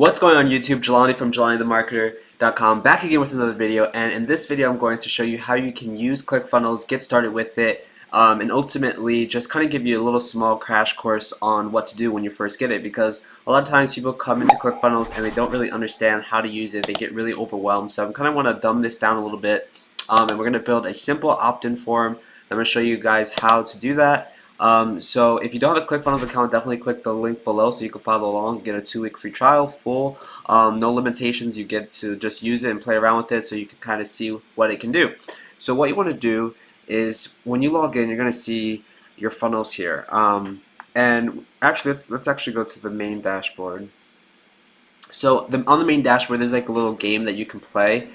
What's going on YouTube? Jelani from JelaniTheMarketer.com back again with another video, and in this video I'm going to show you how you can use Clickfunnels, get started with it, and ultimately just kind of give you a little small crash course on what to do when you first get it, because a lot of times people come into Clickfunnels and they don't really understand how to use it. They get really overwhelmed, so I kind of want to dumb this down a little bit, and we're going to build a simple opt-in form. I'm going to show you guys how to do that. So if you don't have a Clickfunnels account, definitely click the link below so you can follow along, get a 2-week free trial, full, no limitations. You get to just use it and play around with it so you can kind of see what it can do. So what you want to do is when you log in, you're going to see your funnels here. And actually, let's actually go to the main dashboard. So on the main dashboard, there's like a little game that you can play.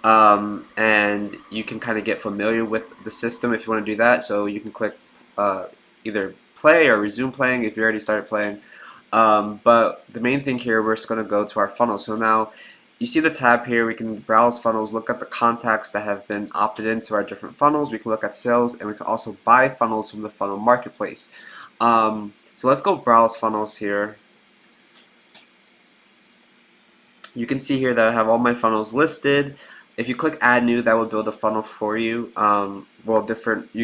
And you can kind of get familiar with the system if you want to do that. So you can click either play or resume playing if you already started playing. But the main thing here, we're just going to go to our funnel. So now you see the tab here. We can browse funnels, look at the contacts that have been opted into our different funnels. We can look at sales, and we can also buy funnels from the funnel marketplace. So let's go browse funnels here. You can see here that I have all my funnels listed. If you click add new, that will build a funnel for you. You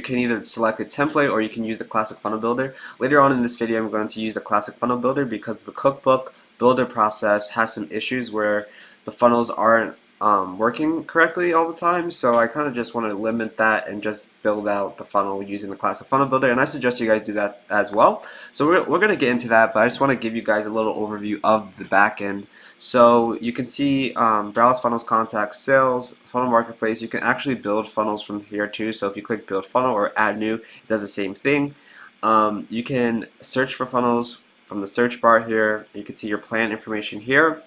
can either select a template or you can use the classic funnel builder. Later on in this video, I'm going to use the classic funnel builder because the cookbook builder process has some issues where the funnels aren't working correctly all the time. So I kind of just want to limit that and just build out the funnel using the classic funnel builder. And I suggest you guys do that as well. So we're going to get into that, but I just want to give you guys a little overview of the back end. So you can see browse funnels, contacts, sales, funnel marketplace. You can actually build funnels from here too. So if you click build funnel or add new, it does the same thing. You can search for funnels from the search bar here. You can see your plan information here.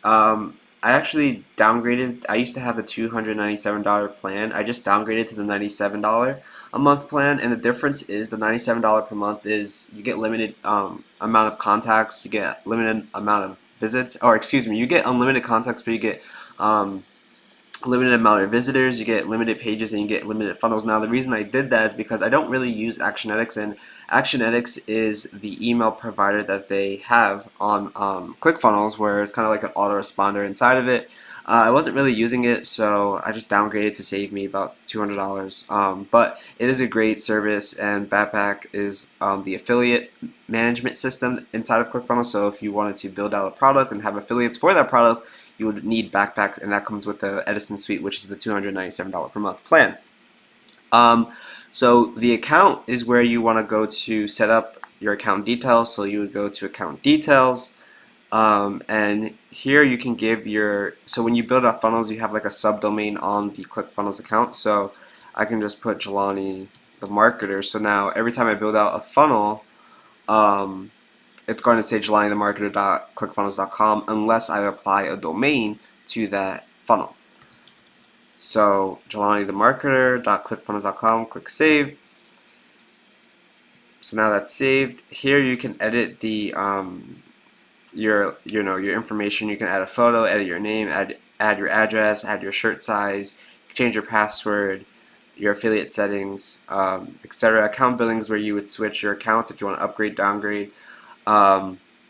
I actually downgraded. I used to have the $297 plan. I just downgraded to the $97 a month plan, and the difference is the $97 per month is you get limited amount of contacts, you get limited amount of visits, or excuse me, you get unlimited contacts, but you get limited amount of visitors, you get limited pages, and you get limited funnels. Now the reason I did that is because I don't really use Actionetics, and Actionetics is the email provider that they have on Clickfunnels, where it's kind of like an autoresponder inside of it. I wasn't really using it, so I just downgraded to save me about $200. But it is a great service, and Backpack is the affiliate management system inside of Clickfunnels. So if you wanted to build out a product and have affiliates for that product, you would need Backpack, and that comes with the Edison Suite, which is the $297 per month plan. So the account is where you want to go to set up your account details. So you would go to account details. And here you can give so when you build out funnels, you have like a subdomain on the Clickfunnels account. So I can just put Jelani the Marketer. So now every time I build out a funnel, it's going to say JelaniTheMarketer.clickfunnels.com unless I apply a domain to that funnel. So JelaniTheMarketer.clickfunnels.com, click save. So now that's saved. Here you can edit the your information. You can add a photo, edit your name, add your address, add your shirt size, change your password, your affiliate settings, etc. Account billings, where you would switch your accounts if you want to upgrade, downgrade.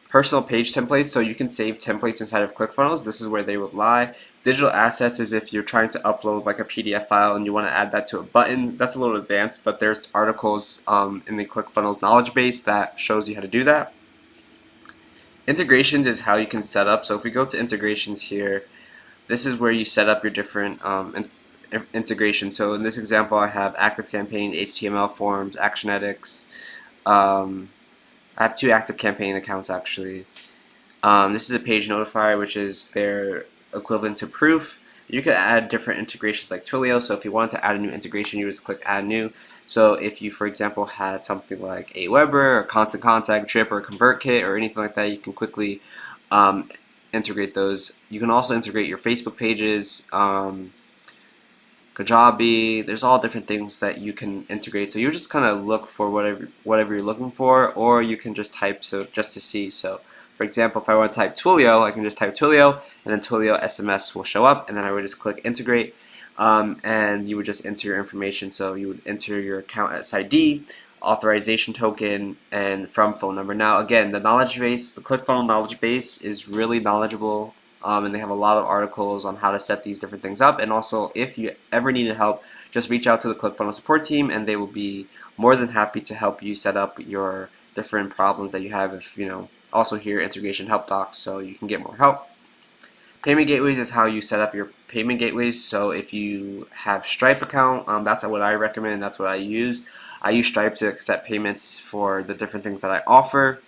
Personal page templates, so you can save templates inside of Clickfunnels. This is where they would lie. Digital assets is if you're trying to upload like a PDF file and you want to add that to a button. That's a little advanced, but there's articles in the Clickfunnels knowledge base that shows you how to do that. Integrations is how you can set up. So if we go to integrations here, this is where you set up your different integrations. So in this example, I have ActiveCampaign, HTML forms, Actionetics. I have 2 ActiveCampaign accounts actually. This is a page notifier, which is their equivalent to proof. You could add different integrations like Twilio. So if you wanted to add a new integration, you just click add new. So if you, for example, had something like Aweber or Constant Contact, Drip, or ConvertKit, or anything like that, you can quickly integrate those. You can also integrate your Facebook pages, Kajabi. There's all different things that you can integrate. So you just kind of look for whatever you're looking for, or you can just type just to see. So for example, if I want to type Twilio, I can just type Twilio, and then Twilio SMS will show up, and then I would just click integrate, and you would just enter your information. So you would enter your account as ID, authorization token, and from phone number. Now again, the knowledge base, the ClickFunnels knowledge base is really knowledgeable, and they have a lot of articles on how to set these different things up. And also, if you ever needed help, just reach out to the ClickFunnels support team, and they will be more than happy to help you set up your different problems that you have. If also here integration help docs, so you can get more help. Payment gateways is how you set up your payment gateways. So if you have Stripe account, that's what I recommend. That's what I use. I use Stripe to accept payments for the different things that I offer.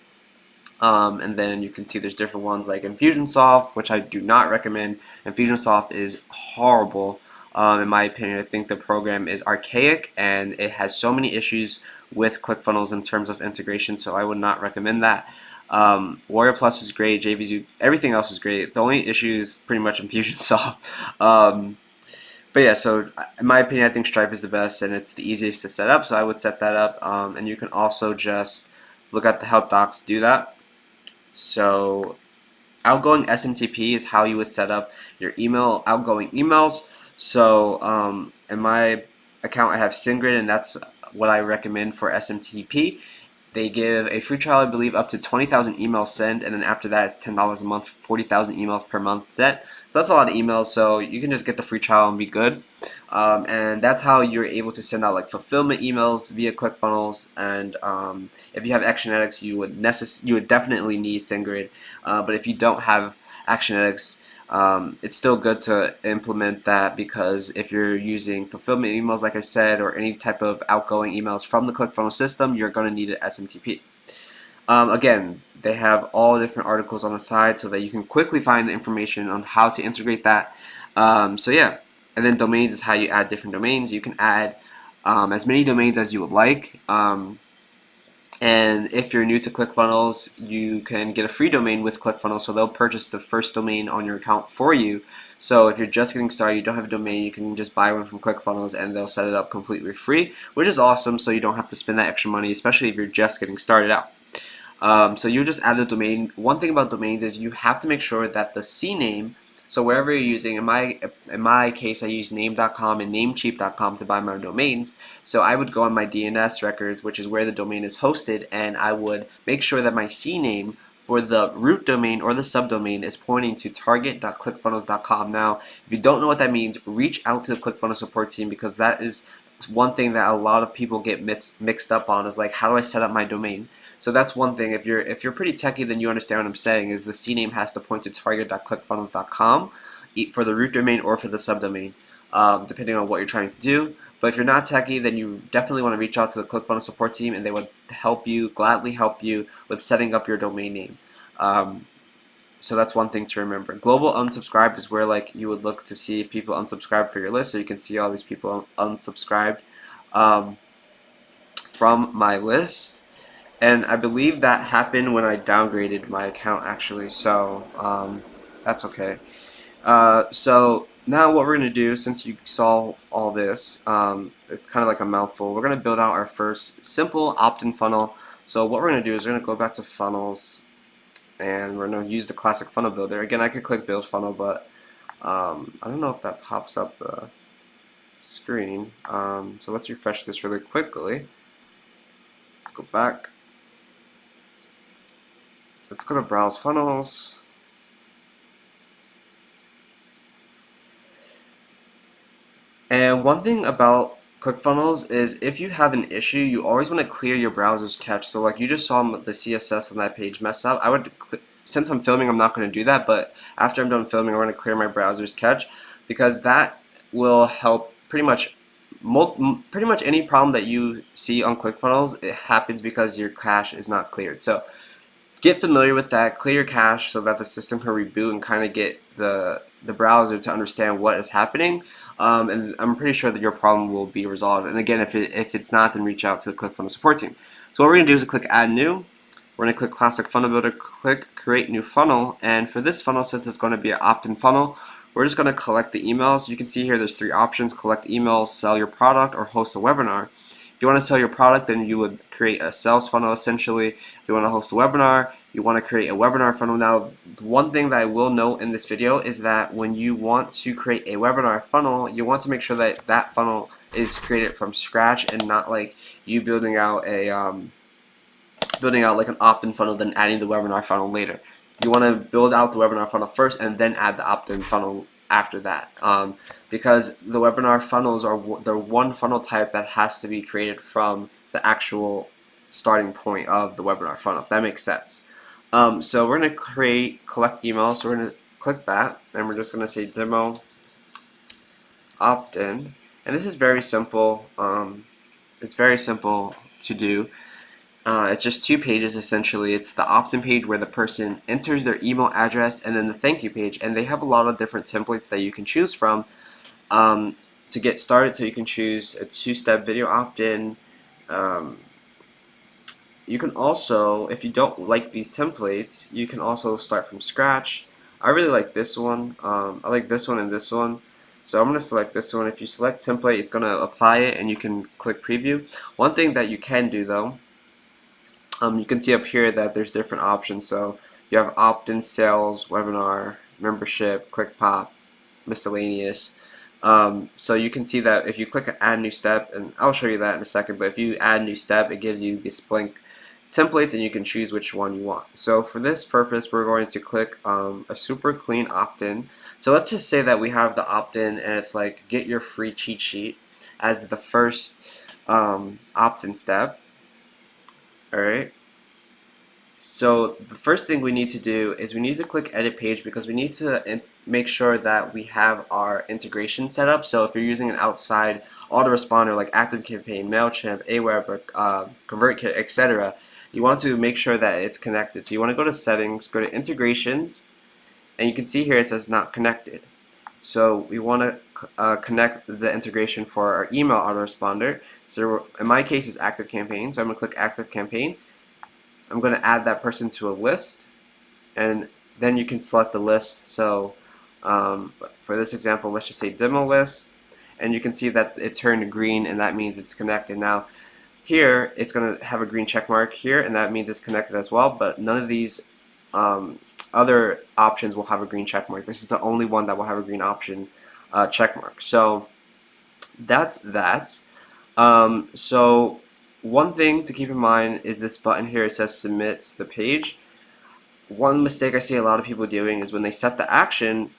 And then you can see there's different ones like Infusionsoft, which I do not recommend. Infusionsoft is horrible. In my opinion, I think the program is archaic and it has so many issues with ClickFunnels in terms of integration, so I would not recommend that. Warrior Plus is great, JVZoo, everything else is great. The only issue is pretty much Infusionsoft. But yeah, so in my opinion, I think Stripe is the best and it's the easiest to set up, so I would set that up. And you can also just look at the help docs to do that. So outgoing SMTP is how you would set up your outgoing emails. So in my account, I have SendGrid, and that's what I recommend for SMTP. They give a free trial, I believe, up to 20,000 emails sent, and then after that, it's $10 a month, 40,000 emails per month sent. So that's a lot of emails, so you can just get the free trial and be good. And that's how you're able to send out like fulfillment emails via ClickFunnels. And if you have Actionetics, you would definitely need SendGrid. But if you don't have Actionetics, it's still good to implement that, because if you're using fulfillment emails, like I said, or any type of outgoing emails from the ClickFunnels system, you're going to need an SMTP. Again, they have all different articles on the side so that you can quickly find the information on how to integrate that. So yeah, and then domains is how you add different domains. You can add as many domains as you would like. And if you're new to ClickFunnels, you can get a free domain with ClickFunnels, so they'll purchase the first domain on your account for you. So if you're just getting started, you don't have a domain, you can just buy one from ClickFunnels and they'll set it up completely free, which is awesome, so you don't have to spend that extra money, especially if you're just getting started out. So you just add the domain. One thing about domains is you have to make sure that the CNAME, so wherever you're using, in my case, I use name.com and namecheap.com to buy my domains. So I would go on my DNS records, which is where the domain is hosted, and I would make sure that my CNAME for the root domain or the subdomain is pointing to target.clickfunnels.com. Now, if you don't know what that means, reach out to the ClickFunnels support team, because that is one thing that a lot of people get mixed up on, is like, how do I set up my domain? So that's one thing. If you're pretty techie, then you understand what I'm saying, is the CNAME has to point to target.clickfunnels.com for the root domain or for the subdomain, depending on what you're trying to do. But if you're not techie, then you definitely want to reach out to the ClickFunnels support team, and they would gladly help you with setting up your domain name. So that's one thing to remember. Global unsubscribe is where like you would look to see if people unsubscribe for your list, so you can see all these people unsubscribed from my list. And I believe that happened when I downgraded my account, actually, so that's okay. So now what we're going to do, since you saw all this, it's kind of like a mouthful, we're going to build out our first simple opt-in funnel. So what we're going to do is we're going to go back to funnels, and we're going to use the classic funnel builder. Again, I could click build funnel, but I don't know if that pops up the screen. So let's refresh this really quickly. Let's go back. Let's go to browse funnels. And one thing about ClickFunnels is if you have an issue, you always want to clear your browser's cache. So like you just saw the CSS on that page mess up. Since I'm filming, I'm not going to do that, but after I'm done filming, I'm going to clear my browser's cache, because that will help pretty much any problem that you see on ClickFunnels. It happens because your cache is not cleared. So get familiar with that, clear your cache so that the system can reboot and kind of get the browser to understand what is happening. And I'm pretty sure that your problem will be resolved. And again, if it's not, then reach out to the ClickFunnels support team. So what we're going to do is click Add New. We're going to click Classic Funnel Builder, click Create New Funnel. And for this funnel, since it's going to be an opt-in funnel, we're just going to collect the emails. You can see here there's 3 options: collect emails, sell your product, or host a webinar. If you want to sell your product, then you would create a sales funnel essentially. If you want to host a webinar, you want to create a webinar funnel. Now, one thing that I will note in this video is that when you want to create a webinar funnel, you want to make sure that that funnel is created from scratch and not like you building out like an opt-in funnel, then adding the webinar funnel later. You want to build out the webinar funnel first and then add the opt-in funnel after that, because the webinar funnels are the one funnel type that has to be created from the actual starting point of the webinar funnel, if that makes sense. So we're going to collect emails, so we're going to click that, and we're just going to say demo opt-in, and this is very simple. It's very simple to do. It's just 2 pages essentially. It's the opt-in page where the person enters their email address, and then the thank you page, and they have a lot of different templates that you can choose from to get started. So you can choose a 2-step video opt-in. You can also, if you don't like these templates, you can also start from scratch. I really like this one. I like this one and this one. So I'm going to select this one. If you select template, it's going to apply it and you can click preview. One thing that you can do though, you can see up here that there's different options. So you have opt-in, sales, webinar, membership, quick pop, miscellaneous. So you can see that if you click add new step, and I'll show you that in a second, but if you add new step, it gives you this blank templates and you can choose which one you want. So for this purpose, we're going to click a super clean opt-in. So let's just say that we have the opt-in and it's like get your free cheat sheet as the first opt-in step. Alright, so the first thing we need to do is we need to click edit page because we need to make sure that we have our integration set up. So if you're using an outside autoresponder like ActiveCampaign, MailChimp, Aweber, ConvertKit, etc., you want to make sure that it's connected. So you want to go to settings, go to integrations, and you can see here it says not connected. So we want to connect the integration for our email autoresponder. So in my case it's ActiveCampaign, so I'm going to click ActiveCampaign. I'm going to add that person to a list, and then you can select the list. So for this example, let's just say demo list, and you can see that it turned green, and that means it's connected. Now here it's going to have a green check mark here, and that means it's connected as well, but none of these other options will have a green check mark. This is the only one that will have a green option check mark. So that's that. So one thing to keep in mind is this button here. It says submit the page. One mistake I see a lot of people doing is when they set the action,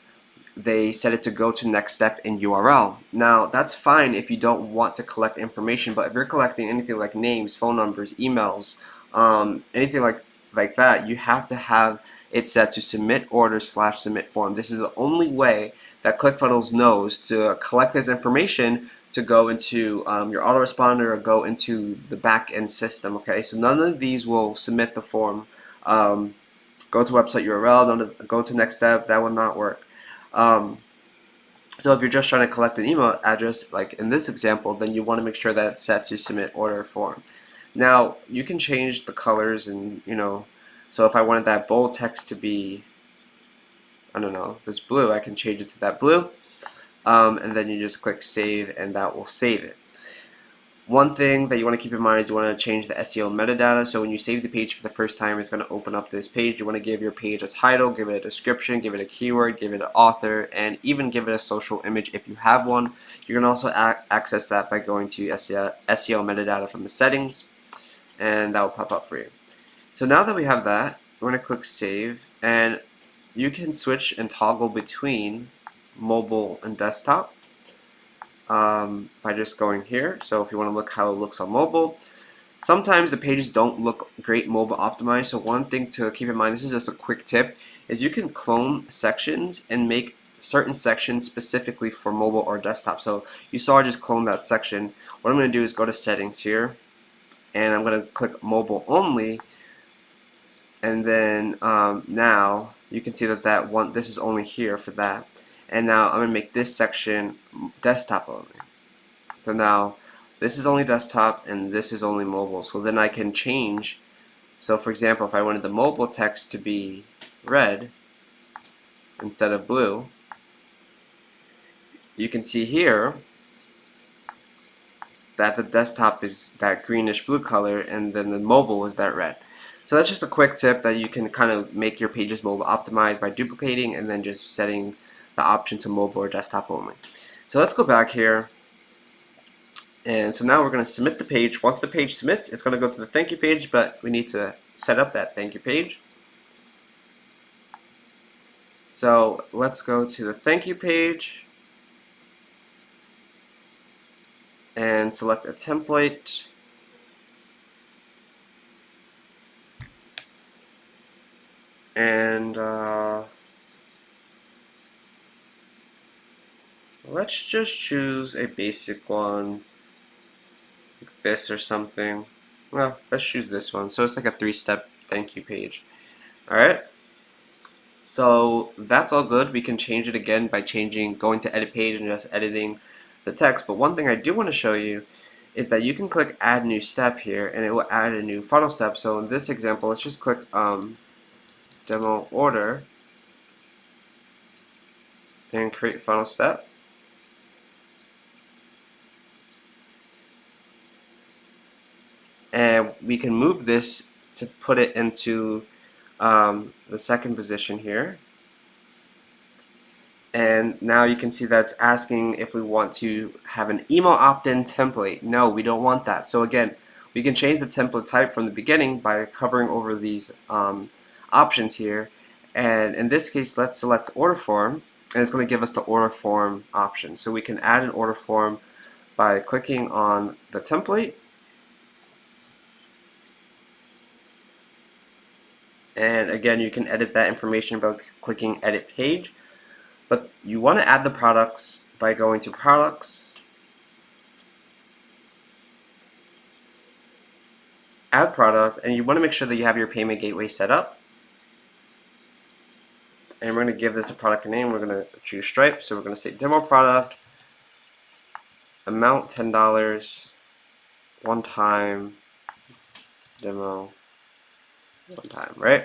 they set it to go to next step in URL. Now that's fine if you don't want to collect information, but if you're collecting anything like names, phone numbers, emails, anything like that, you have to have it set to submit order / submit form. This is the only way that Clickfunnels knows to collect this information to go into your autoresponder or go into the back-end system. Okay, so none of these will submit the form. Go to website URL, go to next step, that will not work. So if you're just trying to collect an email address, like in this example, then you want to make sure that it's set to submit order form. Now you can change the colors, and so if I wanted that bold text to be, I don't know, this blue, I can change it to that blue, and then you just click save, and that will save it. One thing that you want to keep in mind is you want to change the SEO metadata. So when you save the page for the first time, it's going to open up this page. You want to give your page a title, give it a description, give it a keyword, give it an author, and even give it a social image if you have one. You can also access that by going to SEO metadata from the settings, and that will pop up for you. So now that we have that, we're going to click save, and you can switch and toggle between mobile and desktop by just going here. So if you want to look how it looks on mobile, sometimes the pages don't look great mobile optimized. So one thing to keep in mind, this is just a quick tip, is you can clone sections and make certain sections specifically for mobile or desktop. So you saw I just clone that section. What I'm going to do is go to settings here, and I'm going to click mobile only, and then now you can see that this is only here for that. And now I'm going to make this section desktop only. So now this is only desktop and this is only mobile. So then I can change. So for example, if I wanted the mobile text to be red instead of blue, you can see here that the desktop is that greenish blue color and then the mobile is that red. So that's just a quick tip that you can kind of make your pages mobile optimized by duplicating and then just setting the option to mobile or desktop only. So let's go back here, And so now we're going to submit the page. Once the page submits, it's going to go to the thank you page, but we need to set up that thank you page. So let's go to the thank you page and select a template. And let's just choose a basic one, like this or something. Well, let's choose this one. So it's like a 3-step thank you page. Alright, so that's all good. We can change it again by going to edit page and just editing the text. But one thing I do want to show you is that you can click add new step here and it will add a new funnel step. So in this example, let's just click demo order and create funnel step. And we can move this to put it into the second position here. And now you can see that's asking if we want to have an email opt-in template. No, we don't want that. So again, we can change the template type from the beginning by hovering over these options here. And in this case, let's select order form, and it's going to give us the order form option. So we can add an order form by clicking on the template. And again, you can edit that information by clicking edit page. But you want to add the products by going to products, add product, and you want to make sure that you have your payment gateway set up. And we're going to give this a product name. We're going to choose Stripe. So we're going to say demo product, amount $10, one time, demo, one time, right?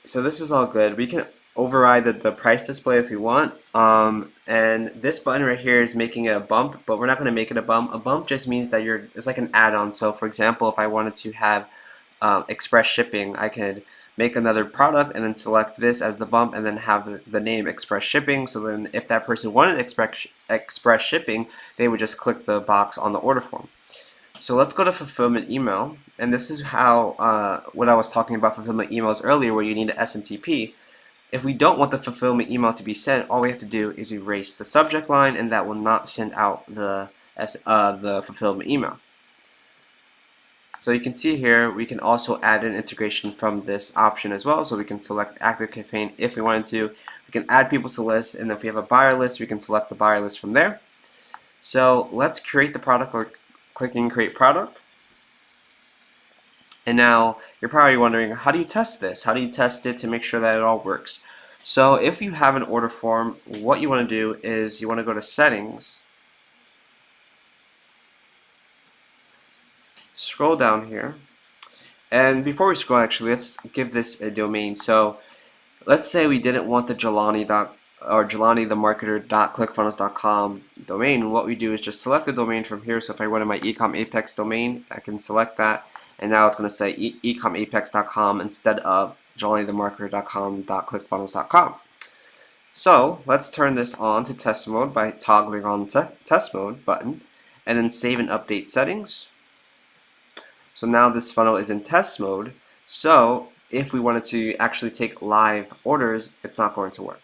So this is all good. We can override the price display if we want. And this button right here is making it a bump, but we're not going to make it a bump. A bump just means that it's like an add-on. So for example, if I wanted to have express shipping, I could make another product and then select this as the bump and then have the name express shipping. So then if that person wanted express shipping, they would just click the box on the order form. So let's go to fulfillment email, and this is how what I was talking about fulfillment emails earlier, where you need an SMTP. If we don't want the fulfillment email to be sent, all we have to do is erase the subject line, and that will not send out the fulfillment email. So you can see here, we can also add an integration from this option as well. So we can select active campaign if we wanted to. We can add people to lists, and if we have a buyer list, we can select the buyer list from there. So let's create the product. We're clicking create product. And now you're probably wondering, how do you test this? How do you test it to make sure that it all works? So if you have an order form, what you want to do is you want to go to settings, scroll down here, and before we scroll, actually, let's give this a domain. So let's say we didn't want the jelani.clickfunnels.com domain. What we do is just select the domain from here. So if I went to my ecom apex domain, I can select that, and now it's going to say ecomapex.com instead of jelanithemarketer.com.clickfunnels.com. So let's turn this on to test mode by toggling on the test mode button, and then save and update settings. So now this funnel is in test mode. So if we wanted to actually take live orders, it's not going to work.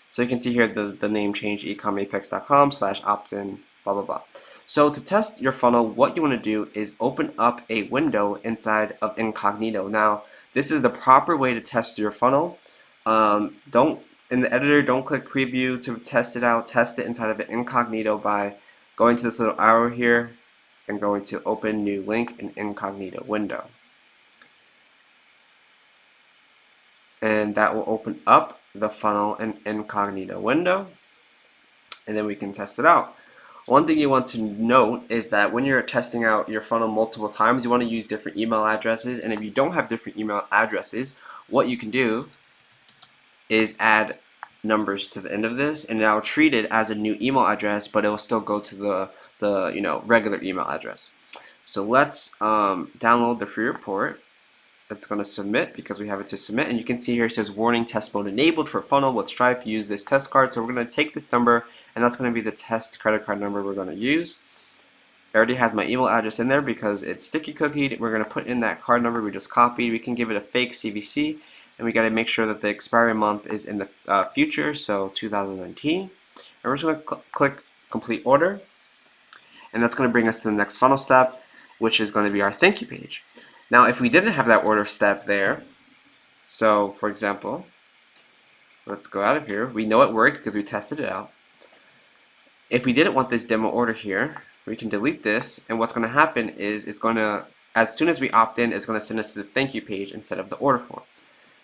So you can see here the name change, ecomapex.com/opt-in, blah, blah, blah. So to test your funnel, what you want to do is open up a window inside of incognito. Now, this is the proper way to test your funnel. In the editor, don't click preview to test it out. Test it inside of an incognito by going to this little arrow here and going to open new link in incognito window. And that will open up the funnel in incognito window, and then we can test it out. One thing you want to note is that when you're testing out your funnel multiple times, you want to use different email addresses, and if you don't have different email addresses, what you can do is add numbers to the end of this, and now treat it as a new email address, but it will still go to the regular email address. So let's download the free report. It's going to submit because we have it to submit, and you can see here it says warning, test mode enabled for funnel with Stripe, use this test card. So we're going to take this number, and that's going to be the test credit card number we're going to use. It already has my email address in there because it's sticky cookied. We're going to put in that card number we just copied. We can give it a fake CVC, and we got to make sure that the expiry month is in the future, so 2019. And we're just going to click complete order, and that's going to bring us to the next funnel step, which is going to be our thank you page. Now, if we didn't have that order step there, so for example, let's go out of here. We know it worked because we tested it out. If we didn't want this demo order here, we can delete this, and what's going to happen is it's going to, as soon as we opt in, it's going to send us to the thank you page instead of the order form.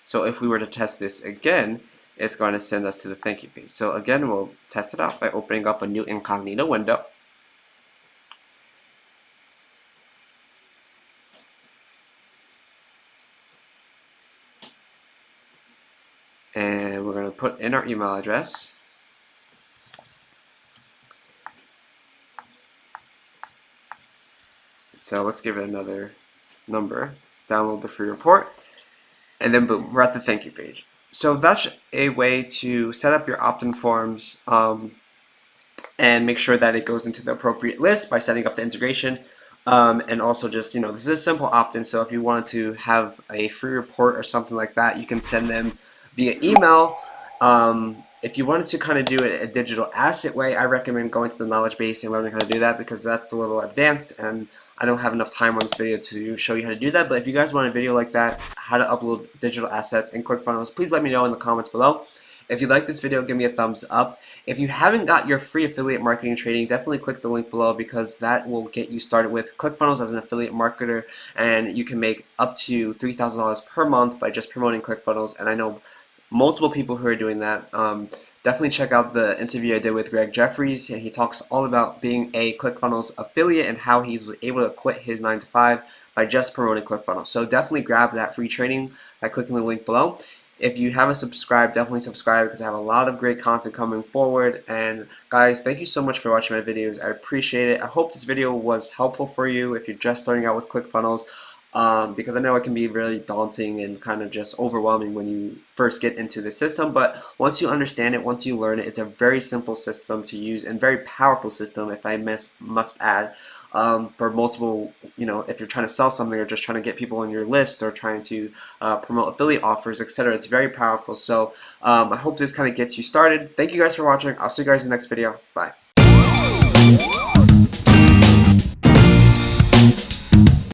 So if we were to test this again, it's going to send us to the thank you page. So again, we'll test it out by opening up a new incognito window. And we're going to put in our email address. So let's give it another number. Download the free report. And then boom, we're at the thank you page. So that's a way to set up your opt-in forms and make sure that it goes into the appropriate list by setting up the integration. And also just, this is a simple opt-in. So if you wanted to have a free report or something like that, you can send them via email. If you wanted to kind of do it a digital asset way, I recommend going to the knowledge base and learning how to do that because that's a little advanced and I don't have enough time on this video to show you how to do that. But if you guys want a video like that, how to upload digital assets in Clickfunnels, please let me know in the comments below. If you like this video, give me a thumbs up. If you haven't got your free affiliate marketing training, definitely click the link below because that will get you started with Clickfunnels as an affiliate marketer, and you can make up to $3,000 per month by just promoting Clickfunnels. And I know multiple people who are doing that. Definitely check out the interview I did with Greg Jeffries, and he talks all about being a Clickfunnels affiliate and how he's able to quit his 9-to-5 by just promoting Clickfunnels. So definitely grab that free training by clicking the link below. If you haven't subscribed, definitely subscribe because I have a lot of great content coming forward. And guys, thank you so much for watching my videos. I appreciate it. I hope this video was helpful for you if you're just starting out with Clickfunnels. Because I know it can be really daunting and kind of just overwhelming when you first get into the system, but once you understand it, once you learn it, it's a very simple system to use and very powerful system, if I must add, for multiple, if you're trying to sell something or just trying to get people on your list or trying to promote affiliate offers, etc. It's very powerful. So I hope this kind of gets you started. Thank you guys for watching. I'll see you guys in the next video. Bye.